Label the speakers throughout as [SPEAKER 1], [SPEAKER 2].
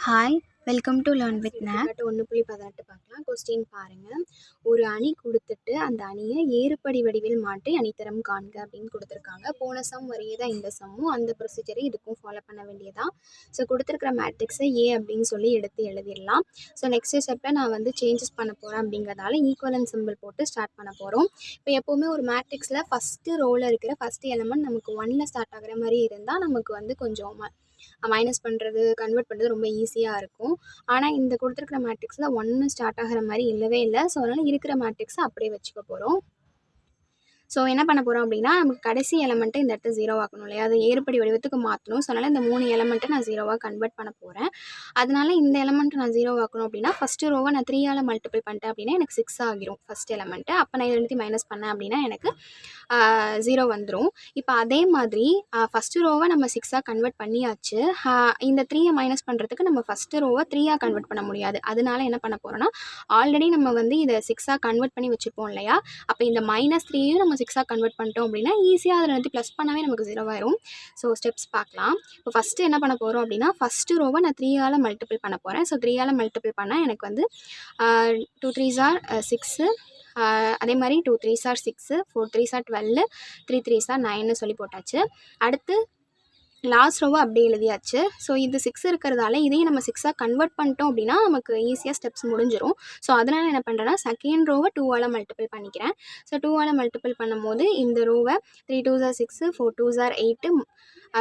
[SPEAKER 1] Hi, welcome to learn with Nek.
[SPEAKER 2] எடுத்துக்காட்டு 1.18 பார்க்கலாம். Question பாருங்கள். ஒரு அணி கொடுத்துட்டு அந்த அணியை ஏறுபடி வடிவில் மாற்றி அணித்தரம் காண்க அப்படின்னு கொடுத்துருக்காங்க. போன சம் வரையே தான் இந்த சம்மும், அந்த ப்ரொசீஜரை இதுக்கும் ஃபாலோ பண்ண வேண்டியதான். ஸோ கொடுத்துருக்கிற மேட்ரிக்ஸை ஏ அப்படின்னு சொல்லி எடுத்து எழுதிடலாம். ஸோ நெக்ஸ்ட் ஸ்டெப்பில் நான் வந்து சேஞ்சஸ் பண்ண போகிறேன் அப்படிங்கிறதால ஈக்குவலன்ட் சிம்பிள் போட்டு ஸ்டார்ட் பண்ண போகிறோம். இப்போ எப்போவுமே ஒரு மேட்ரிக்ஸில் ஃபஸ்ட்டு ரோவில் இருக்கிற ஃபஸ்ட்டு எலமெண்ட் நமக்கு 1ல் ஸ்டார்ட் ஆகிற மாதிரி இருந்தால் நமக்கு வந்து கொஞ்சம் மைனஸ் பண்ணுறது, கன்வெர்ட் பண்ணுறது ரொம்ப ஈஸியாக இருக்கும். ஆனால் இந்த கொடுத்துருக்கிற மேட்ரிக்ஸில் 1 ஸ்டார்ட் ஆகிற மாதிரி இல்லவே இல்லை. ஸோ அதனால் இருக்கிற மேட்ரிக்ஸை அப்படியே வச்சுக்க போகிறோம். ஸோ என்ன பண்ண போகிறோம் அப்படின்னா, நமக்கு கடைசி எலமெண்ட்டை இந்த இடத்த 0 ஆக்கணும் இல்லையா, அதை ஏறுபடி வடிவத்துக்கு மாற்றணும். ஸோ அதனால் இந்த 3 எலமெண்ட்டை நான் 0வாக கன்வெர்ட் பண்ண போகிறேன். அதனால இந்த எலமெண்ட்டை நான் 0 ஆக்கணும் அப்படின்னா, ஃபஸ்ட்டு ரோவை நான் 3ஆல் மல்டிபிள் பண்ணிட்டேன் அப்படின்னா எனக்கு 6 ஆகிரும் ஃபஸ்ட் எலமெண்ட்டு. அப்போ நான் இது மைனஸ் பண்ணேன் அப்படின்னா எனக்கு 0 வந்துடும். இப்போ அதே மாதிரி ஃபஸ்ட்டு ரோவை நம்ம 6ஆக கன்வெர்ட் பண்ணியாச்சு. இந்த 3யை மைனஸ் பண்ணுறதுக்கு நம்ம ஃபஸ்ட்டு ரோவை 3ஆக கன்வெர்ட் பண்ண முடியாது. அதனால என்ன பண்ண போகிறோன்னா, ஆல்ரெடி நம்ம வந்து இதை 6ஆக கன்வெர்ட் பண்ணி வச்சுருப்போம் இல்லையா, அப்போ இந்த -3யும் நம்ம 6ஆக கன்வெர்ட் பண்ணிட்டோம் அப்படின்னா ஈஸியாக அதில் வந்து ப்ளஸ் பண்ணவே நமக்கு 0 ஆயிரும். ஸோ ஸ்டெப்ஸ் பார்க்கலாம். இப்போ ஃபஸ்ட்டு என்ன பண்ண போகிறோம் அப்படின்னா, ஃபஸ்ட்டு ரோவை நான் 3ஆல் மல்டிபிள் பண்ண போகிறேன். ஸோ 3ஆல் மல்டிபிள் பண்ணால் எனக்கு வந்து 2 3s are 6, அதே மாதிரி 2 3s are 6, 4 3s are 12, 3 3s are 9ன்னு சொல்லி போட்டாச்சு. அடுத்து லாஸ்ட் ரோவை அப்படியே எழுதியாச்சு. ஸோ இது 6 இருக்கிறதால இதையும் நம்ம 6ஆக கன்வெர்ட் பண்ணிட்டோம் அப்படின்னா நமக்கு ஈஸியாக ஸ்டெப்ஸ் முடிஞ்சிடும். ஸோ அதனால் என்ன பண்ணுறேன்னா, செகண்ட் ரோவை 2ஆல் மல்டிபிள் பண்ணிக்கிறேன். ஸோ 2ஆல் மல்டிபிள் பண்ணும்போது இந்த ரோவை 3 2s are 6, 4 2s are 8,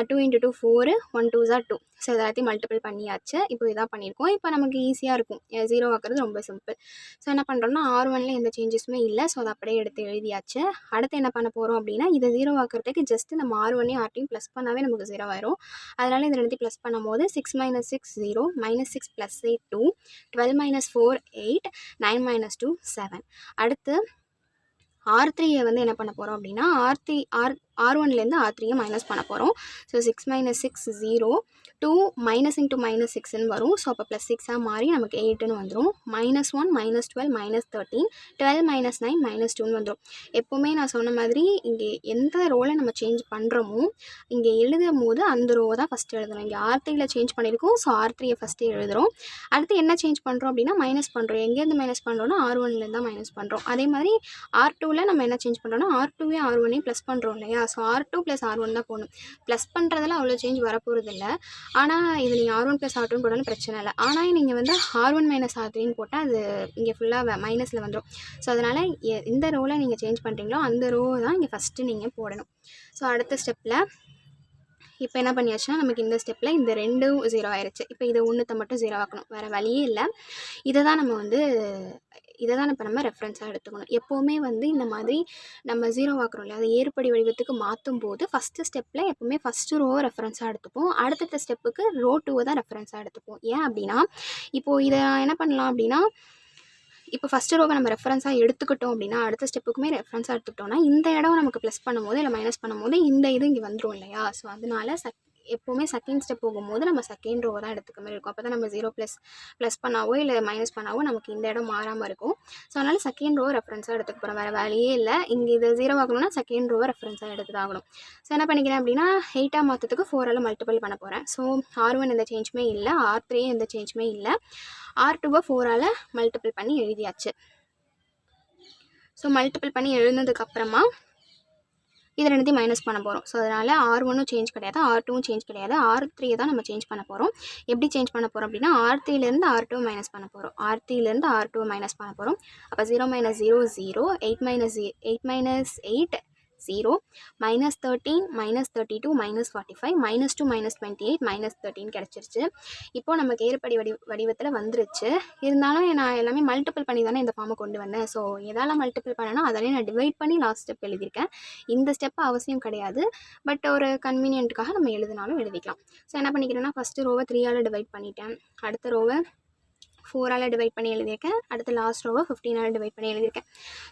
[SPEAKER 2] 2 × 2 4, 1 2s are 2. So எல்லாத்தையும் மல்டிபிள் பண்ணியாச்சு. இப்போ இதாக பண்ணியிருக்கோம். இப்போ நமக்கு ஈஸியாக இருக்கும். 0 ஆக்குறது ரொம்ப சிம்பிள். ஸோ என்ன பண்ணுறோம்னா, R1ல் எந்த சேஞ்சஸுமே இல்லை. ஸோ அதை அப்படியே எடுத்து எழுதியாச்சு. அடுத்து என்ன பண்ண போகிறோம் அப்படின்னா, இதை 0 ஆக்கிறதுக்கு ஜஸ்ட்டு நம்ம R1ஐயும் R2ஐயும் ப்ளஸ் பண்ணாவே நமக்கு 0 ஆயிரும். அதனால் இதை ரெண்டுத்தையும் ப்ளஸ் பண்ணும்போது 6 - 6 0, -6 + 8 2, 12 - 4 8, 9 - 2 7. அடுத்து R3யை வந்து என்ன பண்ண போகிறோம் அப்படின்னா, R1லேருந்து R3யை மைனஸ் பண்ண போகிறோம். ஸோ 6 - 6 0, 2 -, × -6ன்னு வரும். ஸோ அப்போ +6ஆக மாறி நமக்கு 8ன்னு வந்துடும். -1 -12 -13, 12 - 9 -2ன்னு வந்துடும். எப்போவுமே நான் சொன்ன மாதிரி இங்கே எந்த ரோலை நம்ம சேஞ்ச் பண்ணுறோமோ இங்கே எழுதும் போது அந்த ரோவை தான் ஃபஸ்ட்டு எழுதணும். இங்கே R3யில் சேஞ்ச் பண்ணியிருக்கோம். ஸோ R3யை ஃபஸ்ட்டு எழுதுகிறோம். அடுத்து என்ன சேஞ்ச் பண்ணுறோம் அப்படின்னா, மைனஸ் பண்ணுறோம். எங்கேருந்து மைனஸ் பண்ணுறோன்னா, R1லேருந்து தான் மைனஸ் பண்ணுறோம். அதே மாதிரி R2வில் நம்ம என்ன சேஞ்ச் பண்ணுறோன்னா, R2வையும் R1ஐயும் ப்ளஸ் பண்ணுறோம் இல்லையா, ஸோ R2 + R1 தான் போகணும். ப்ளஸ் பண்ணுறதுல அவ்வளோ சேஞ்ச் வரப்போகிறது இல்லை. ஆனால் இது நீங்கள் R1 + R2 போட்டாலும் பிரச்சனை இல்லை. ஆனால் நீங்கள் வந்து R1 - R3ன்னு போட்டால் அது இங்கே ஃபுல்லாக மைனஸில் வந்துடும். ஸோ அதனால் எந்த ரோவில் நீங்கள் சேஞ்ச் பண்ணுறீங்களோ அந்த ரோவை தான் இங்கே ஃபஸ்ட்டு நீங்கள் போடணும். ஸோ அடுத்த ஸ்டெப்பில் இப்போ என்ன பண்ணியாச்சுன்னா, நமக்கு இந்த ஸ்டெப்பில் இந்த 2ம் 0 ஆயிடுச்சு. இப்போ இதை 1த்தை மட்டும் 0 ஆக்கணும். வேறு வழியே இல்லை. இதை தான் இப்போ நம்ம ரெஃபரன்ஸாக எடுத்துக்கணும். எப்போவுமே வந்து இந்த மாதிரி நம்ம 0 ஆக்குறோம் இல்லையா, அதை ஏறுபடி வடிவத்துக்கு மாற்றும் போது ஃபஸ்ட்டு ஸ்டெப்பில் எப்போவுமே ஃபஸ்ட்டு ரோவை ரெஃபரன்ஸாக எடுத்துப்போம். அடுத்த ஸ்டெப்புக்கு ரோ 2வை தான் ரெஃபரன்ஸாக எடுத்துப்போம். ஏன் அப்படின்னா, இப்போது இதை என்ன பண்ணலாம் அப்படின்னா, இப்போ ஃபஸ்ட்டு ரோவை நம்ம ரெஃபரன்ஸாக எடுத்துக்கிட்டோம் அப்படின்னா அடுத்த ஸ்டெப்புக்குமே ரெஃபரன்ஸாக எடுத்துக்கிட்டோம்னா இந்த இடம் நமக்கு ப்ளஸ் பண்ணும்போது இல்லை மைனஸ் பண்ணும்போது இந்த இது இங்கே வந்துடும் இல்லையா. ஸோ அதனால எப்போவுமே செகண்ட் ஸ்டெப் போகும்போது நம்ம செகண்ட் ரோவை தான் எடுத்துக்க மாதிரி இருக்கும். அப்போ தான் நம்ம 0 ப்ளஸ் பண்ணாவோ இல்லை மைனஸ் பண்ணாவோ நமக்கு இந்த இடம் மாறாமல் இருக்கும். ஸோ அதனால் செகண்ட் ரோவை ரெஃபரன்ஸாக எடுத்துக்க போகிறோம். வேறு வேலையே இல்லை. இங்கே இது 0 ஆகணும்னா செகண்ட் ரோவை ரெஃபரன்ஸாக எடுத்து தான் ஆகணும். ஸோ என்ன பண்ணிக்கிறேன் அப்படின்னா, 8ஆக மாற்றத்துக்கு 4ஆல் மல்டிபிள் பண்ண போகிறேன். ஸோ R1 எந்த சேஞ்சுமே இல்லை, R3 எந்த சேஞ்சுமே இல்லை. R2வை 4ஆல் மல்டிபிள் பண்ணி எழுதியாச்சு. ஸோ மல்டிபிள் பண்ணி எழுதுனதுக்கப்புறமா இது ரெண்டுத்தையும் மைனஸ் பண்ண போகிறோம். ஸோ அதனால் R1ம் சேஞ்ச் கிடையாது, R2வும் சேஞ்ச் கிடையாது, R3யை தான் நம்ம சேஞ்ச் பண்ண போகிறோம். எப்படி சேஞ்ச் பண்ண போகிறோம் அப்படின்னா, R3லேருந்து R2 மைனஸ் பண்ண போகிறோம். R3லேருந்து R2 மைனஸ் பண்ண போகிறோம். அப்போ 0 - 0 0, 8 - 8 0, -13 -32 -45, -2 -28 -13 கிடச்சிருச்சு. இப்போது நமக்கு ஏறுபடி வடிவத்தில் வந்துருச்சு. இருந்தாலும் நான் எல்லாமே மல்டிபிள் பண்ணி தானே இந்த ஃபார்மை கொண்டு வந்தேன். ஸோ எதால் மல்டிபிள் பண்ணேன்னா அதிலே நான் டிவைட் பண்ணி லாஸ்ட் ஸ்டெப் எழுதியிருக்கேன். இந்த ஸ்டெப்பு அவசியம் கிடையாது, பட் ஒரு கன்வீனியன்ட்டுக்காக நம்ம எழுதினாலும் எழுதிக்கலாம். ஸோ என்ன பண்ணிக்கிறேன்னா, ஃபஸ்ட்டு ரோவை 3ஆல் டிவைட் பண்ணிட்டேன். அடுத்த ரோவை 4ஆல் டிவைட் பண்ணி எழுதியிருக்கேன். அடுத்து லாஸ்ட் ரோவை 15ஆல் டிவைட் பண்ணி எழுதியிருக்கேன்.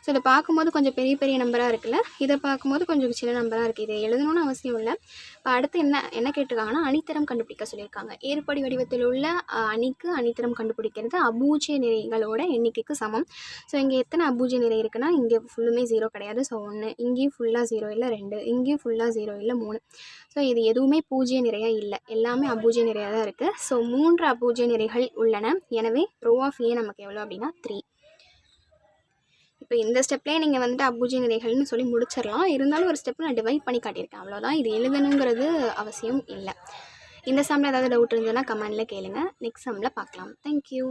[SPEAKER 2] ஸோ இதை பார்க்கும்போது கொஞ்சம் பெரிய பெரிய நம்பராக இருக்குல்ல, இதை பார்க்கும்போது கொஞ்சம் சின்ன நம்பராக இருக்குது. இதை எழுதணும்னு அவசியம் இல்லை. இப்போ அடுத்து என்ன கேட்டிருக்காங்கன்னா அணித்தரம் கண்டுபிடிக்க சொல்லியிருக்காங்க. ஏறுபடி வடிவத்தில் உள்ள அணிக்கு அணித்தரம் கண்டுபிடிக்கிறது அபூஜ்ய நிறைகளோட எண்ணிக்கைக்கு சமம். ஸோ இங்கே எத்தனை அபூஜ்ய நிறை இருக்குன்னா, இங்கே ஃபுல்லுமே 0 கிடையாது. ஸோ 1, இங்கேயும் ஃபுல்லாக 0 இல்லை 2, இங்கேயும் ஃபுல்லாக 0 இல்லை 3. ஸோ இது எதுவுமே பூஜ்ய நிறையாக இல்லை, எல்லாமே அபூஜ்ய நிறையாக தான் இருக்குது. ஸோ 3 அபூஜ்ய நிறைகள் உள்ளன. எனவே ரோ ஆஃப் ஏ நமக்கு எவ்வளோ அப்படின்னா 3. இப்போ இந்த ஸ்டெப்லேயே நீங்கள் வந்துட்டு அபூஜ்ய நிறைகள்னு சொல்லி முடிச்சிடலாம். இருந்தாலும் ஒரு ஸ்டெப் நான் டிவைட் பண்ணி காட்டியிருக்கேன், அவ்வளோதான். இது எழுதணுங்கிறது அவசியம் இல்லை. இந்த சம்மில் ஏதாவது டவுட் இருந்ததுன்னா கமெண்டில் கேளுங்க. நெக்ஸ்ட் சம்மில் பார்க்கலாம். தேங்க்யூ.